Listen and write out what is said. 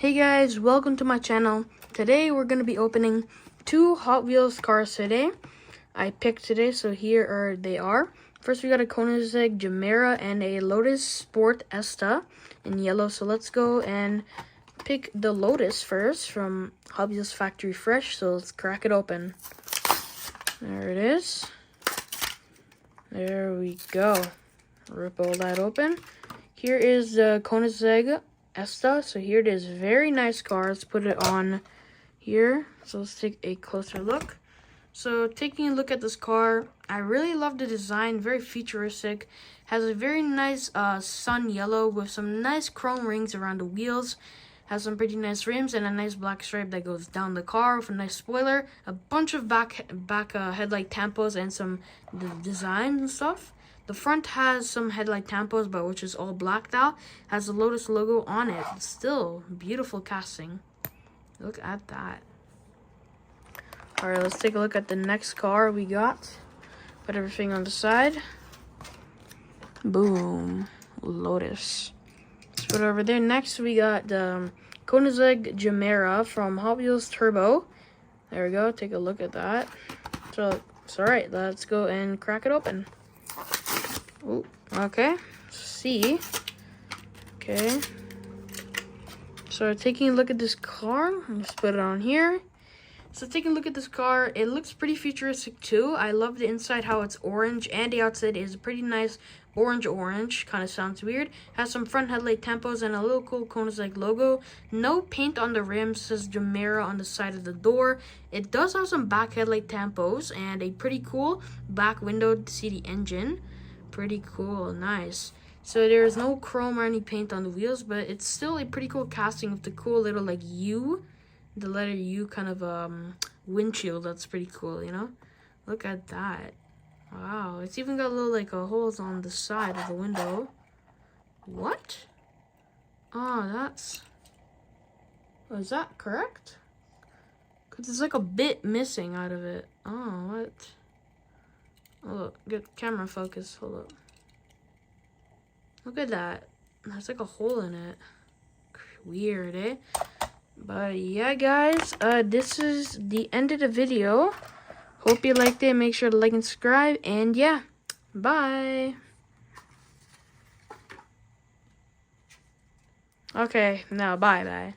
Hey guys, welcome to my channel. Today we're going to be opening two Hot Wheels cars today. I picked today, so here they are. First we got a Koenigsegg Gemera and a Lotus Sport Esta in yellow. So let's go and pick the Lotus first from Hot Wheels Factory Fresh. So let's crack it open. There it is. There we go. Rip all that open. Here is the Koenigsegg Esta. So here it is. Very nice car. Let's put it on here. So let's take a closer look. So taking a look at this car, I really love the design. Very futuristic. Has a very nice sun yellow with some nice chrome rings around the wheels. Has some pretty nice rims and a nice black stripe that goes down the car with a nice spoiler. A bunch of back headlight tampos and some designs and stuff. The front has some headlight tampos, but which is all blacked out. Has the Lotus logo on it. Still, beautiful casting. Look at that. Alright, let's take a look at the next car we got. Put everything on the side. Boom. Lotus. Let's put it over there. Next, we got the Koenigsegg Gemera from Hot Wheels Turbo. There we go. Take a look at that. So, it's alright. Let's go and crack it open. Ooh, okay. See. Okay. So taking a look at this car, let's put it on here. So taking a look at this car, it looks pretty futuristic too. I love the inside, how it's orange, and the outside is a pretty nice orange. Kind of sounds weird. Has some front headlight tampos and a little cool Koenigsegg logo. No paint on the rims. Says Gemera on the side of the door. It does have some back headlight tampos and a pretty cool back window to see the engine. Pretty cool, nice. So there's no chrome or any paint on the wheels, but it's still a pretty cool casting with the cool little like U, the letter U kind of windshield. That's pretty cool, you know. Look at that. Wow, it's even got little like holes on the side of the window. What? Oh, that's. Oh, is that correct? Cause there's like a bit missing out of it. Oh, what? Oh, look, get camera focus. Hold up. Look at that. There's like a hole in it. Weird, eh? But yeah, guys, this is the end of the video. Hope you liked it. Make sure to like and subscribe. And yeah, bye. Okay, now bye-bye.